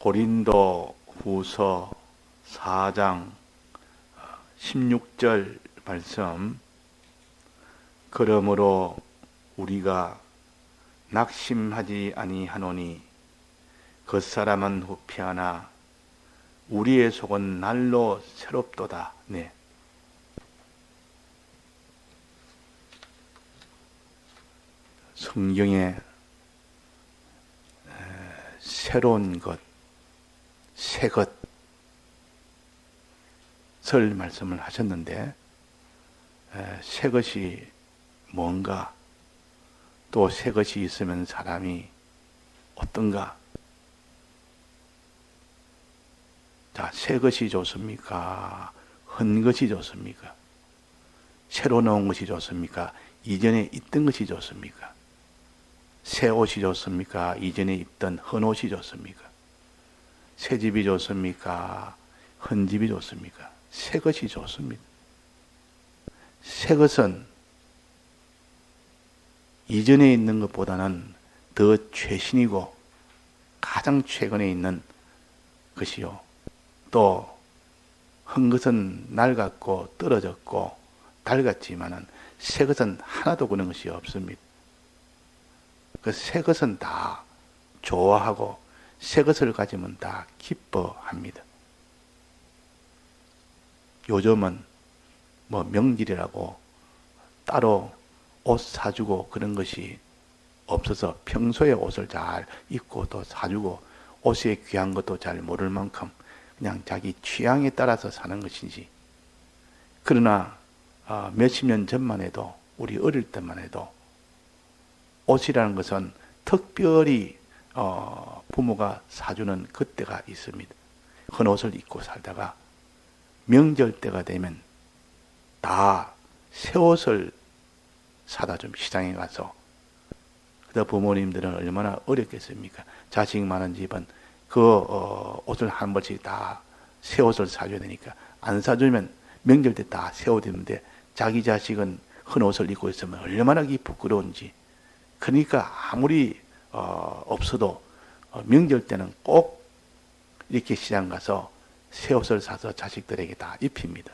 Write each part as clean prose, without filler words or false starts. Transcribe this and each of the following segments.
고린도 후서 4장 16절 말씀. 그러므로 우리가 낙심하지 아니하노니 겉사람은 후피하나 우리의 속은 날로 새롭도다. 네. 성경에 새로운 것, 새 것을 말씀을 하셨는데, 새 것이 뭔가, 또 새 것이 있으면 사람이 어떤가? 자, 새 것이 좋습니까? 헌 것이 좋습니까? 새로 나온 것이 좋습니까? 이전에 있던 것이 좋습니까? 새 옷이 좋습니까? 이전에 입던 헌 옷이 좋습니까? 새 집이 좋습니까? 헌 집이 좋습니까? 새 것이 좋습니다. 새 것은 이전에 있는 것보다는 더 최신이고 가장 최근에 있는 것이요. 또 헌 것은 낡았고 떨어졌고 낡았지만은 새 것은 하나도 그런 것이 없습니다. 그 새 것은 다 좋아하고 새 것을 가지면 다 기뻐합니다. 요즘은 뭐 명절이라고 따로 옷 사주고 그런 것이 없어서 평소에 옷을 잘 입고 또 사주고 옷의 귀한 것도 잘 모를 만큼 그냥 자기 취향에 따라서 사는 것이지. 그러나 몇십 년 전만 해도, 우리 어릴 때만 해도 옷이라는 것은 특별히 부모가 사주는 그때가 있습니다. 헌 옷을 입고 살다가 명절 때가 되면 다 새 옷을 사다 좀 시장에 가서, 그다 부모님들은 얼마나 어렵겠습니까? 자식 많은 집은 그 옷을 한 벌씩 다 새 옷을 사줘야 되니까, 안 사주면 명절 때 다 새 옷 입는데 자기 자식은 헌 옷을 입고 있으면 얼마나 부끄러운지. 그러니까 아무리 없어도 명절 때는 꼭 이렇게 시장 가서 새 옷을 사서 자식들에게 다 입힙니다.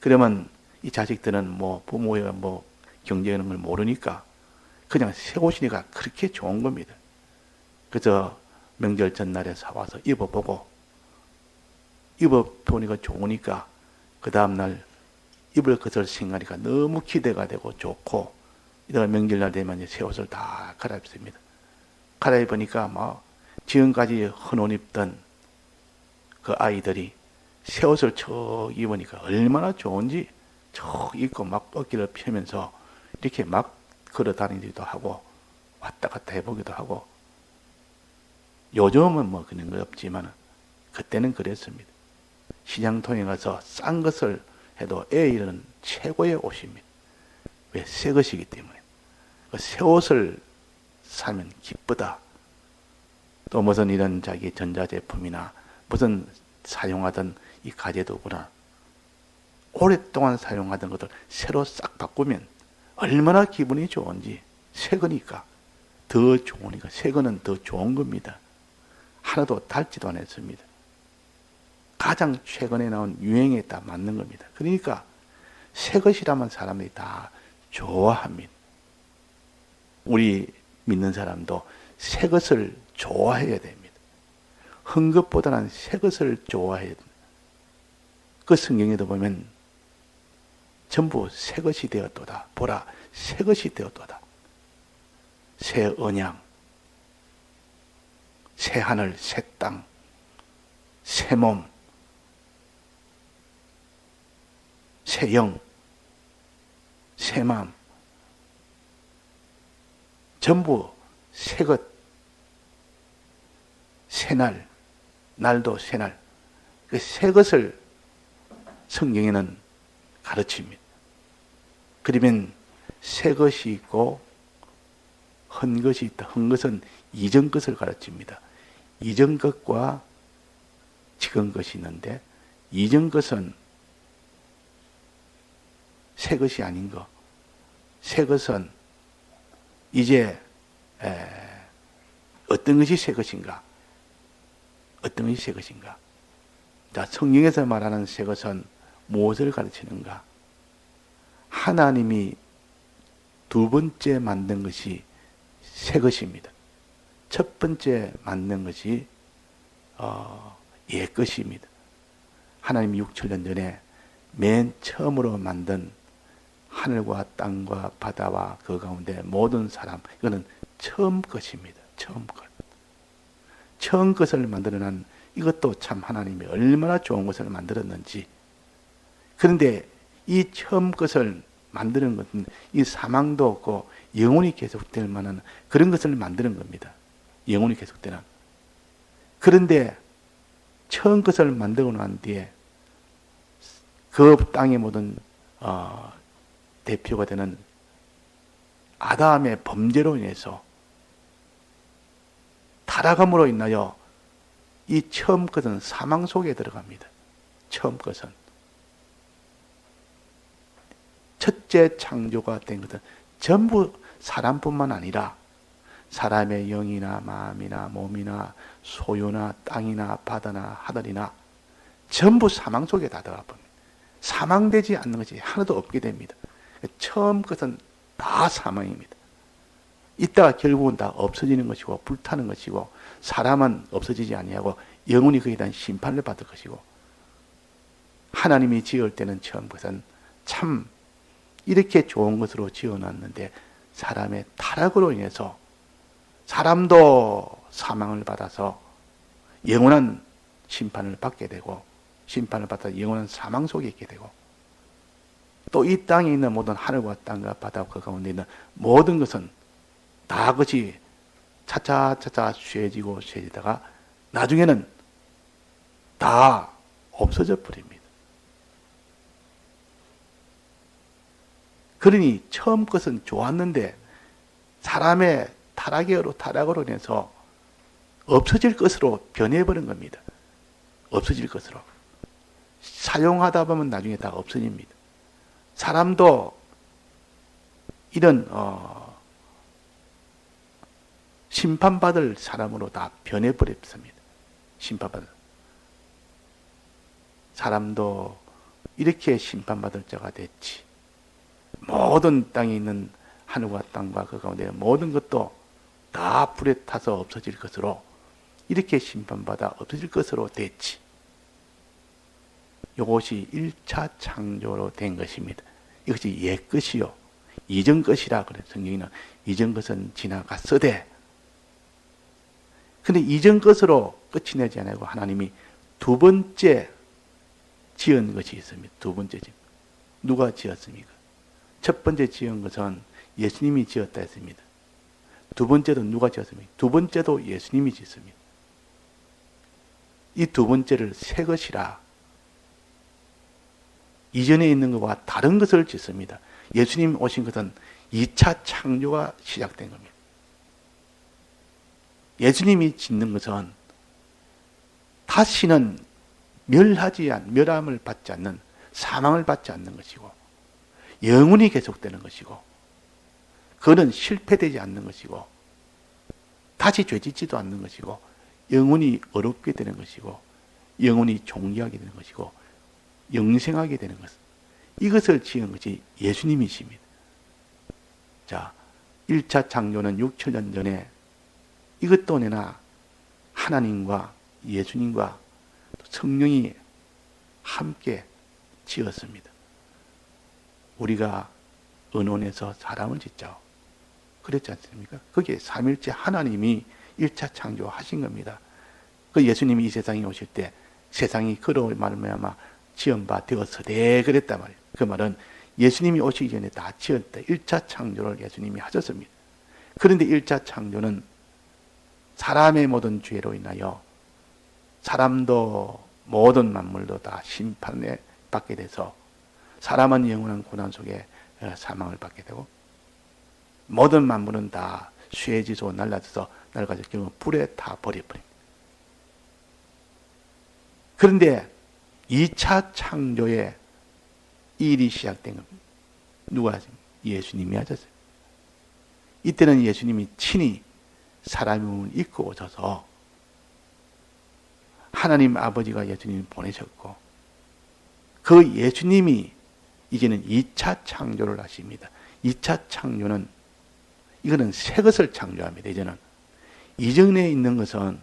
그러면 이 자식들은 뭐 부모의 뭐 경제하는 걸 모르니까 그냥 새 옷이니까 그렇게 좋은 겁니다. 그래서 명절 전날에 사와서 입어보고, 입어보니까 좋으니까 그 다음날 입을 것을 생각하니까 너무 기대가 되고 좋고, 이따가 명절날 되면 새 옷을 다 갈아입습니다. 갈아입으니까 막 지금까지 헌 옷 입던 그 아이들이 새 옷을 척 입으니까 얼마나 좋은지 척 입고 막 어깨를 펴면서 이렇게 막 걸어 다니기도 하고 왔다 갔다 해보기도 하고. 요즘은 뭐 그런 거 없지만 그때는 그랬습니다. 시장통에 가서 싼 것을 해도 에일은 최고의 옷입니다. 왜? 새 것이기 때문에. 새 옷을 사면 기쁘다. 또 무슨 이런 자기 전자제품이나 무슨 사용하던 이 가재도구나 오랫동안 사용하던 것들 새로 싹 바꾸면 얼마나 기분이 좋은지. 새 거니까 더 좋으니까 새 거는 더 좋은 겁니다. 하나도 닳지도 않았습니다. 가장 최근에 나온 유행에 딱 맞는 겁니다. 그러니까 새 것이라면 사람들이 다 좋아합니다. 우리 믿는 사람도 새 것을 좋아해야 됩니다. 헌 것보다는 새 것을 좋아해야 됩니다. 그 성경에도 보면 전부 새 것이 되었도다. 보라, 새 것이 되었도다. 새 언양, 새 하늘, 새 땅, 새 몸, 새 영, 새 마음, 전부 새 것, 새 날, 날도 새 날. 그 새 것을 성경에는 가르칩니다. 그러면 새 것이 있고 헌 것이 있다. 헌 것은 이전 것을 가르칩니다. 이전 것과 지금 것이 있는데, 이전 것은 새 것이 아닌 거. 새 것은 이제 어떤 것이 새 것인가? 어떤 것이 새 것인가? 자, 성경에서 말하는 새 것은 무엇을 가르치는가? 하나님이 두 번째 만든 것이 새 것입니다. 첫 번째 만든 것이 옛 것입니다. 하나님이 6천년 전에 맨 처음으로 만든 하늘과 땅과 바다와 그 가운데 모든 사람, 이거는 처음 것입니다. 처음 것. 처음 것을 만들어낸 이것도 참 하나님이 얼마나 좋은 것을 만들었는지. 그런데 이 처음 것을 만드는 것은 이 사망도 없고 영원히 계속될 만한 그런 것을 만드는 겁니다. 영원히 계속되는. 그런데 처음 것을 만들고 난 뒤에 그 땅의 모든 대표가 되는 아담의 범죄로 인해서 타락함으로 인하여 이 처음 것은 사망 속에 들어갑니다. 처음 것은. 첫째 창조가 된 것은 전부 사람뿐만 아니라 사람의 영이나 마음이나 몸이나 소유나 땅이나 바다나 하늘이나 전부 사망 속에 다 들어가 봅니다. 사망되지 않는 것이 하나도 없게 됩니다. 처음 것은 다 사망입니다. 이따가 결국은 다 없어지는 것이고 불타는 것이고 사람은 없어지지 아니하고 영원히 그에 대한 심판을 받을 것이고 하나님이 지을 때는 처음 것은 참 이렇게 좋은 것으로 지어놨는데 사람의 타락으로 인해서 사람도 사망을 받아서 영원한 심판을 받게 되고 심판을 받아 영원한 사망 속에 있게 되고 또 이 땅에 있는 모든 하늘과 땅과 바다와 그 가운데 있는 모든 것은 다 그것이 차차차차 쇠지고 쇠지다가 나중에는 다 없어져 버립니다. 그러니 처음 것은 좋았는데 사람의 타락으로 인해서 없어질 것으로 변해버린 겁니다. 없어질 것으로. 사용하다 보면 나중에 다 없어집니다. 사람도 이런 심판받을 사람으로 다 변해버렸습니다. 심판받을. 사람도 이렇게 심판받을 자가 됐지. 모든 땅에 있는 하늘과 땅과 그 가운데 모든 것도 다 불에 타서 없어질 것으로 이렇게 심판받아 없어질 것으로 됐지. 이것이 1차 창조로 된 것입니다. 이것이 옛 것이요. 이전 것이라 그래. 성경에는 이전 것은 지나갔으되. 근데 이전 것으로 끝이 나지 않고 하나님이 두 번째 지은 것이 있습니다. 두 번째 지은. 누가 지었습니까? 첫 번째 지은 것은 예수님이 지었다 했습니다. 두 번째도 누가 지었습니까? 두 번째도 예수님이 지었습니다. 이 두 번째를 새 것이라 이전에 있는 것과 다른 것을 짓습니다. 예수님 오신 것은 2차 창조가 시작된 겁니다. 예수님이 짓는 것은 다시는 멸함을 받지 않는 사망을 받지 않는 것이고 영원히 계속되는 것이고 그는 실패되지 않는 것이고 다시 죄짓지도 않는 것이고 영원히 어렵게 되는 것이고 영원히 존귀하게 되는 것이고 영생하게 되는 것. 이것을 지은 것이 예수님이십니다. 자, 1차 창조는 6천년 전에 이것도 내나 하나님과 예수님과 성령이 함께 지었습니다. 우리가 언론에서 사람을 짓자. 그랬지 않습니까? 그게 삼일째 하나님이 1차 창조하신 겁니다. 그 예수님이 이 세상에 오실 때 세상이 그로 말미암아 지은 바 되었으되 그랬단 말이에요. 그 말은 예수님이 오시기 전에 다 지었다. 1차 창조를 예수님이 하셨습니다. 그런데 1차 창조는 사람의 모든 죄로 인하여 사람도 모든 만물도 다 심판에 받게 돼서 사람은 영원한 고난 속에 사망을 받게 되고 모든 만물은 다 쇠지소 날라져서 낡아질 경우 불에 다 버려버립니다. 그런데 2차 창조의 일이 시작된 겁니다. 누가 하십니까? 예수님이 하셨어요. 이때는 예수님이 친히 사람의 몸을 입고 오셔서 하나님 아버지가 예수님을 보내셨고 그 예수님이 이제는 2차 창조를 하십니다. 2차 창조는 이거는 새 것을 창조합니다. 이전에 있는 것은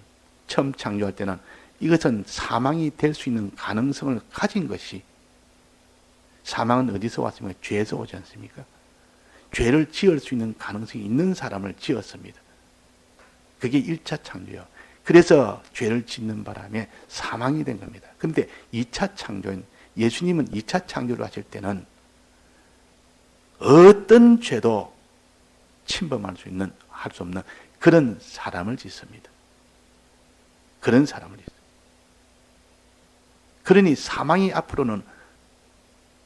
처음 창조할 때는 이것은 사망이 될 수 있는 가능성을 가진 것이, 사망은 어디서 왔습니까? 죄에서 오지 않습니까? 죄를 지을 수 있는 가능성이 있는 사람을 지었습니다. 그게 1차 창조예요. 그래서 죄를 짓는 바람에 사망이 된 겁니다. 그런데 2차 창조인 예수님은 2차 창조를 하실 때는 어떤 죄도 침범할 수 있는, 할 수 없는 그런 사람을 짓습니다. 그런 사람을 짓습니다. 그러니 사망이 앞으로는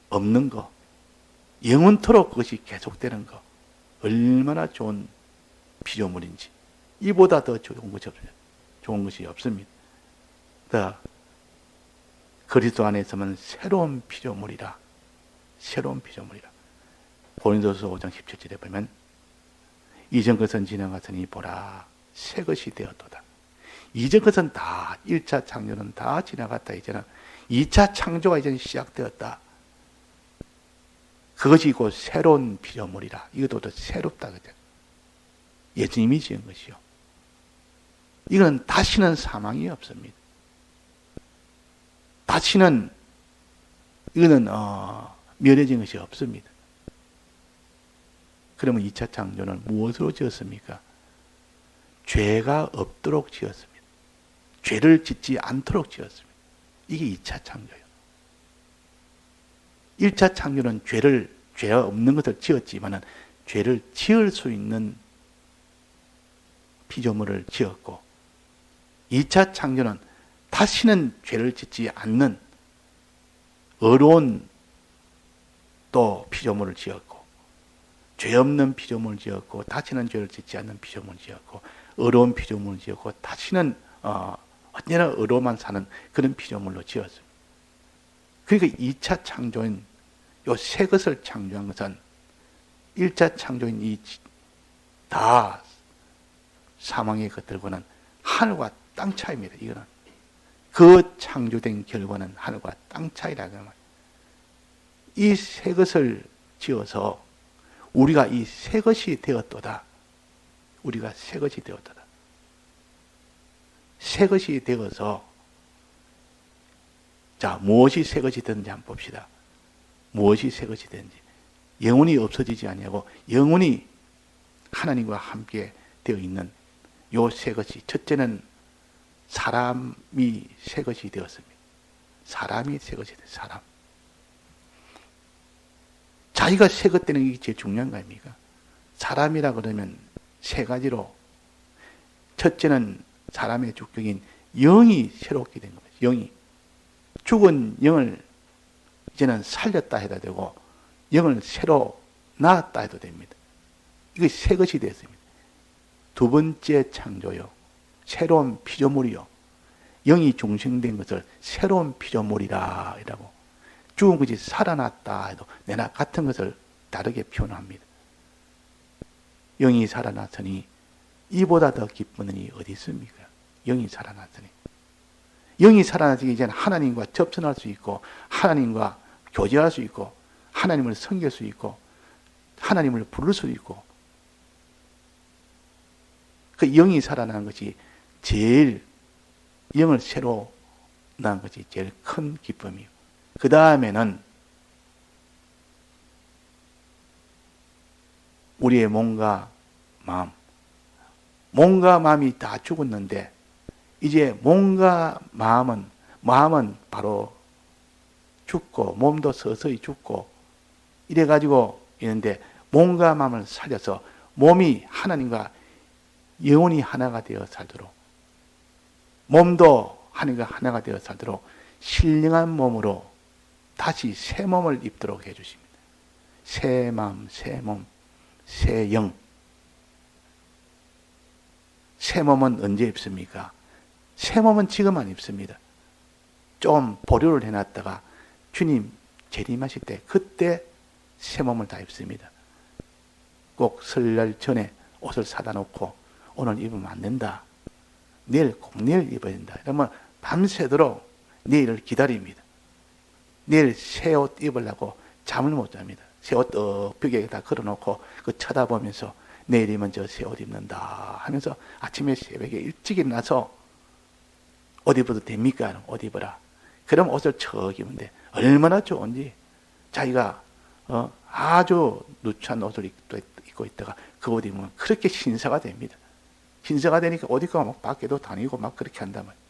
없는 거, 영원토록 그것이 계속되는 거, 얼마나 좋은 피조물인지, 이보다 더 좋은 것이 없습니다. 좋은 것이 없습니다. 그리스도 안에서만 새로운 피조물이라, 새로운 피조물이라. 고린도서 5장 17절에 보면 이전 것은 지나갔으니 보라 새 것이 되었도다. 이전 것은 다 1차 창조는 다 지나갔다. 이제는 2차 창조가 이제 시작되었다. 그것이 곧 새로운 피조물이라. 이것도 더 새롭다. 그죠? 예수님이 지은 것이요. 이건 다시는 사망이 없습니다. 다시는 이거는 멸해진 것이 없습니다. 그러면 2차 창조는 무엇으로 지었습니까? 죄가 없도록 지었습니다. 죄를 짓지 않도록 지었습니다. 이게 2차 창조예요. 1차 창조는 죄가 없는 것을 지었지만은 죄를 지을 수 있는 피조물을 지었고, 2차 창조는 다시는 죄를 짓지 않는 어려운 또 피조물을 지었고, 죄 없는 피조물을 지었고, 다시는 죄를 짓지 않는 피조물을 지었고, 어려운 피조물을 지었고, 다시는 언제나 어려워만 사는 그런 피조물로 지었습니다. 그러니까 2차 창조인 요 새 것을 창조한 것은 1차 창조인 이 다 사망의 것들과는 하늘과 땅 차이입니다. 이거는 그 창조된 결과는 하늘과 땅 차이라고 말이에요. 이 새 것을 지어서 우리가 이 새 것이 되었도다. 우리가 새 것이 되었도다. 새 것이 되어서, 자, 무엇이 새 것이 되는지 한번 봅시다. 무엇이 새 것이 되는지. 영혼이 없어지지 아니하고 영혼이 하나님과 함께 되어 있는 요 새 것이, 첫째는 사람이 새 것이 되었습니다. 사람이 새 것이 되었습니다. 사람. 자기가 새 것 되는 게 제일 중요한 거 아닙니까? 사람이라 그러면 세 가지로, 첫째는 사람의 주격인 영이 새롭게 된 겁니다. 영이. 죽은 영을 이제는 살렸다 해도 되고, 영을 새로 낳았다 해도 됩니다. 이게 새 것이 되었습니다. 두 번째 창조요. 새로운 피조물이요. 영이 중생된 것을 새로운 피조물이라 이라고. 죽은 것이 살아났다 해도 내나 같은 것을 다르게 표현합니다. 영이 살아났으니 이보다 더 기쁜 일이 어디 있습니까? 영이 살아났으니. 영이 살아나서 이제는 하나님과 접선할 수 있고, 하나님과 교제할 수 있고, 하나님을 섬길 수 있고, 하나님을 부를 수 있고, 그 영이 살아난 것이 제일, 영을 새로 낳은 것이 제일 큰 기쁨이요. 그 다음에는 우리의 몸과 마음이 다 죽었는데, 이제 몸과 마음은 바로 죽고, 몸도 서서히 죽고, 이래가지고 있는데, 몸과 마음을 살려서 몸이 하나님과 영혼이 하나가 되어 살도록, 몸도 하나님과 하나가 되어 살도록 신령한 몸으로 다시 새 몸을 입도록 해주십니다. 새 마음, 새 몸, 새 영. 새 몸은 언제 입습니까? 새 몸은 지금 안 입습니다. 좀 보류를 해놨다가 주님 재림하실 때 그때 새 몸을 다 입습니다. 꼭 설날 전에 옷을 사다 놓고 오늘 입으면 안 된다. 꼭 내일 입어야 된다. 이러면 밤새도록 내일을 기다립니다. 내일 새 옷 입으려고 잠을 못 잡니다. 새 옷 벽에다 걸어놓고 그 쳐다보면서 내일이면 저 새 옷 입는다 하면서 아침에 새벽에 일찍 일어나서 옷 입어도 됩니까? 옷 입어라. 그럼 옷을 척 입으면 돼. 얼마나 좋은지. 자기가 아주 누추한 옷을 입고 있다가 그 옷 입으면 그렇게 신사가 됩니다. 신사가 되니까 옷 입고 막 밖에도 다니고 막 그렇게 한단 말이에요.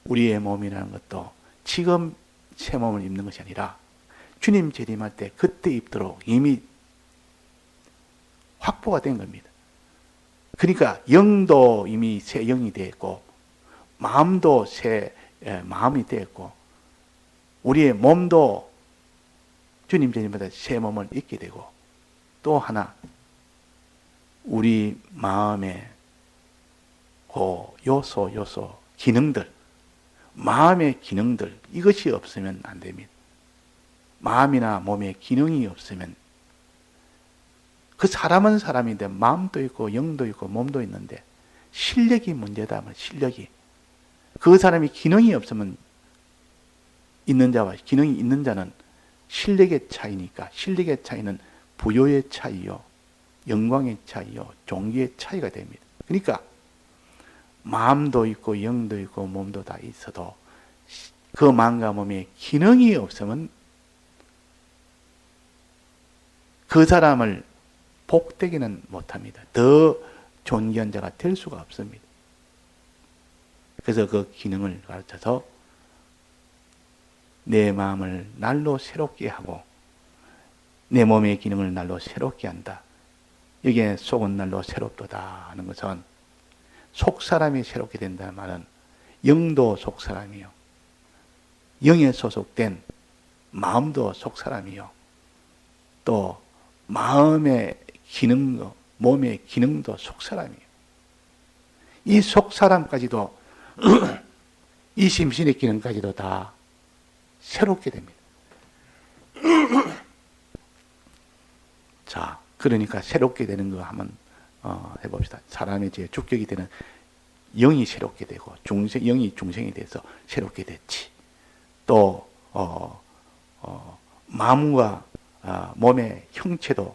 우리의 몸이라는 것도 지금 새 몸을 입는 것이 아니라 주님 재림할 때 그때 입도록 이미 확보가 된 겁니다. 그러니까 영도 이미 새 영이 되었고 마음도 새 마음이 되었고 우리의 몸도 주님 재림할 때 새 몸을 입게 되고 또 하나 우리 마음의 그 요소 기능들 마음의 기능들 이것이 없으면 안 됩니다. 마음이나 몸의 기능이 없으면 그 사람은 사람인데 마음도 있고 영도 있고 몸도 있는데 실력이 문제다. 실력이 그 사람이 기능이 없으면 있는 자와 기능이 있는 자는 실력의 차이니까 실력의 차이는 부요의 차이요 영광의 차이요 종기의 차이가 됩니다. 그러니까 마음도 있고 영도 있고 몸도 다 있어도 그 마음과 몸에 기능이 없으면 그 사람을 복되기는 못합니다. 더 존귀한 자가 될 수가 없습니다. 그래서 그 기능을 가르쳐서 내 마음을 날로 새롭게 하고 내 몸의 기능을 날로 새롭게 한다. 여기에 속은 날로 새롭도다 하는 것은 속사람이 새롭게 된다는 말은 영도 속사람이요. 영에 소속된 마음도 속사람이요. 또 마음의 기능도 몸의 기능도 속사람이에요. 이 속사람까지도 이 심신의 기능까지도 다 새롭게 됩니다. 자, 그러니까 새롭게 되는 거 한번 해봅시다. 사람의 제 주격이 되는 영이 새롭게 되고 영이 중생이 돼서 새롭게 됐지. 또 마음과 몸의 형체도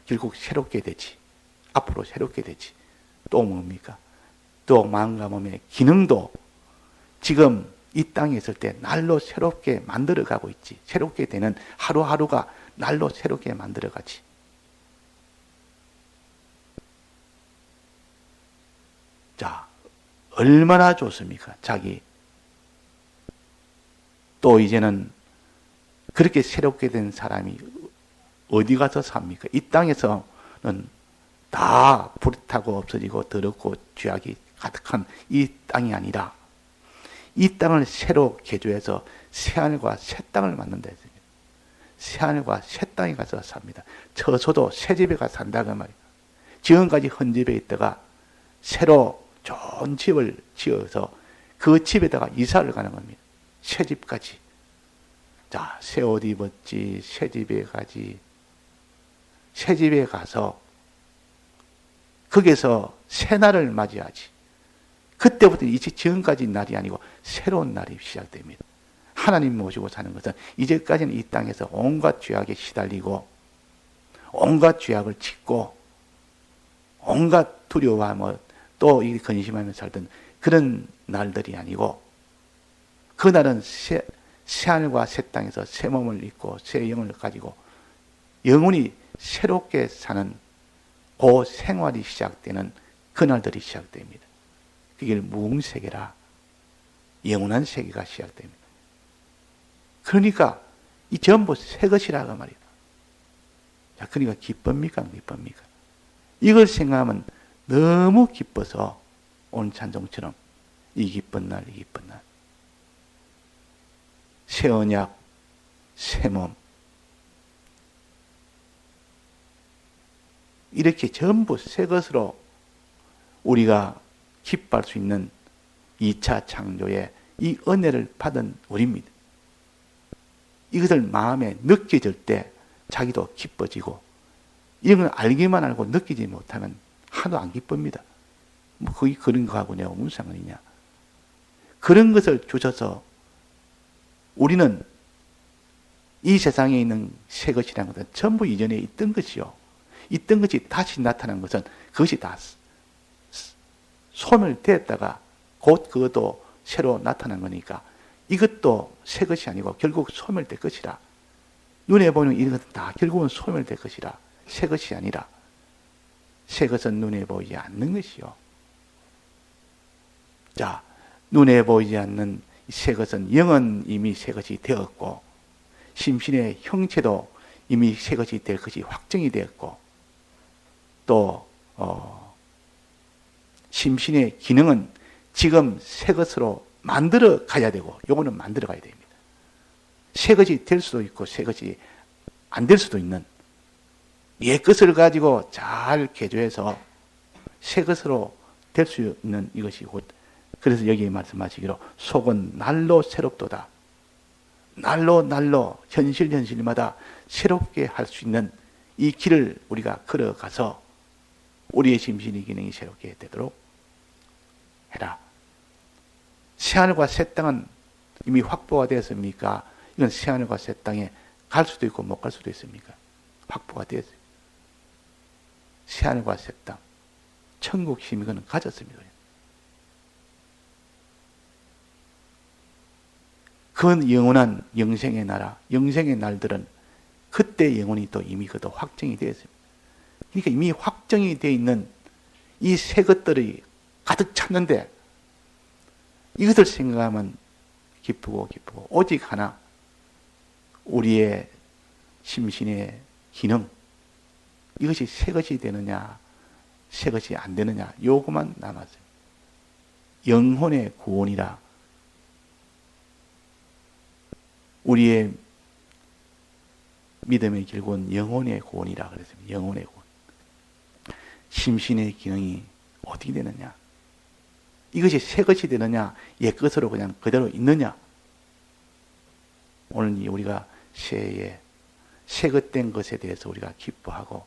결국 새롭게 되지. 앞으로 새롭게 되지. 또 뭡니까? 또 마음과 몸의 기능도 지금 이 땅에 있을 때 날로 새롭게 만들어가고 있지. 새롭게 되는 하루하루가 날로 새롭게 만들어가지. 자, 얼마나 좋습니까? 자기. 또 이제는 그렇게 새롭게 된 사람이 어디 가서 삽니까? 이 땅에서는 다 불타고 없어지고 더럽고 죄악이 가득한 이 땅이 아니라 이 땅을 새로 개조해서 새하늘과 새 땅을 만든다 했습니다. 새하늘과 새 땅에 가서 삽니다. 저소도 새 집에 가서 산다고 말이에요. 지금까지 헌집에 있다가 새로 좋은 집을 지어서 그 집에다가 이사를 가는 겁니다. 새 집까지. 자, 새 옷 입었지, 새 집에 가지. 새 집에 가서 거기서 새 날을 맞이하지. 그때부터 이제 지금까지 날이 아니고 새로운 날이 시작됩니다. 하나님 모시고 사는 것은 이제까지는 이 땅에서 온갖 죄악에 시달리고 온갖 죄악을 짓고 온갖 두려워하며 또 근심하며 살던 그런 날들이 아니고 그날은 새하늘과 새 땅에서 새 몸을 입고 새 영을 가지고 영원히 새롭게 사는 그 생활이 시작되는 그날들이 시작됩니다. 그게 무궁세계라 영원한 세계가 시작됩니다. 그러니까 이 전부 새 것이라고 말이다. 자, 그러니까 기쁩니까? 안 기쁩니까? 이걸 생각하면 너무 기뻐서 오늘 찬송처럼 이 기쁜 날, 이 기쁜 날. 새 언약, 새 몸. 이렇게 전부 새 것으로 우리가 기뻐할 수 있는 2차 창조의 이 은혜를 받은 우리입니다. 이것을 마음에 느껴질 때 자기도 기뻐지고 이런 걸 알기만 알고 느끼지 못하면 하나도 안 기쁩니다. 뭐 거기 그런 거하고 내가 무슨 상관이냐. 그런 것을 주셔서 우리는 이 세상에 있는 새 것이라는 것은 전부 이전에 있던 것이요. 있던 것이 다시 나타난 것은 그것이 다 소멸되었다가 곧 그것도 새로 나타난 거니까 이것도 새 것이 아니고 결국 소멸될 것이라. 눈에 보이는 이런 것은 다 결국은 소멸될 것이라. 새 것이 아니라. 새 것은 눈에 보이지 않는 것이요. 자, 눈에 보이지 않는 새 것은 영은 이미 새 것이 되었고, 심신의 형체도 이미 새 것이 될 것이 확정이 되었고, 또 심신의 기능은 지금 새 것으로 만들어 가야 되고, 요거는 만들어 가야 됩니다. 새 것이 될 수도 있고 새 것이 안 될 수도 있는 옛 것을 가지고 잘 개조해서 새 것으로 될 수 있는 이것이 곧, 그래서 여기 말씀하시기로 속은 날로 새롭도다. 날로 현실마다 새롭게 할 수 있는 이 길을 우리가 걸어가서 우리의 심신의 기능이 새롭게 되도록 해라. 새하늘과 새 땅은 이미 확보가 되었습니까? 이건 새하늘과 새 땅에 갈 수도 있고 못 갈 수도 있습니까? 확보가 되었어요. 새하늘과 새 땅, 천국 힘이 그는 가졌습니다. 그 영원한 영생의 나라, 영생의 날들은 그때 영혼이 또 이미 그도 확정이 되었습니다. 그러니까 이미 확정이 되어 있는 이 새 것들이 가득 찼는데 이것을 생각하면 기쁘고 오직 하나, 우리의 심신의 기능, 이것이 새 것이 되느냐 새 것이 안 되느냐, 요것만 남았어요. 영혼의 구원이라. 우리의 믿음의 길은 영혼의 구원이라 그랬습니다. 영혼의 구원. 심신의 기능이 어떻게 되느냐, 이것이 새 것이 되느냐 옛 것으로 그냥 그대로 있느냐. 오늘 우리가 새 것 된 것에 대해서 우리가 기뻐하고,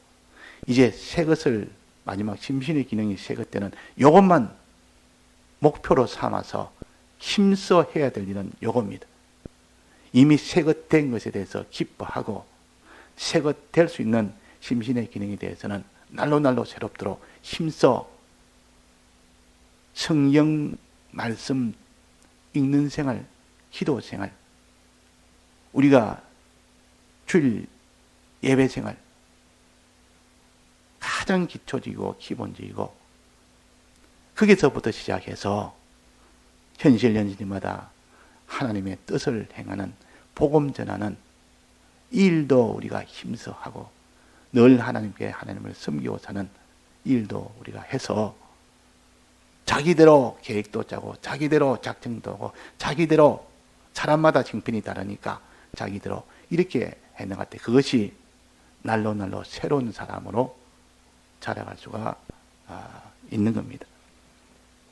이제 새 것을 마지막 심신의 기능이 새 것 되는 요것만 목표로 삼아서 힘써 해야 될 일은 요겁니다. 이미 새 것 된 것에 대해서 기뻐하고, 새 것 될 수 있는 심신의 기능에 대해서는 날로 새롭도록 힘써 성경 말씀 읽는 생활, 기도 생활, 우리가 주일 예배 생활, 가장 기초적이고 기본적이고, 거기서부터 시작해서 현실마다 하나님의 뜻을 행하는, 복음 전하는 일도 우리가 힘써 하고, 늘 하나님을 섬기고 사는 일도 우리가 해서 자기대로 계획도 짜고 자기대로 작정도 하고 자기대로, 사람마다 형편이 다르니까 자기대로 이렇게 해나갈 때 그것이 날로 새로운 사람으로 자라갈 수가 있는 겁니다.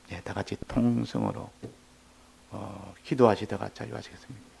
네, 다 같이 통성으로 기도하시다가 자유하시겠습니다.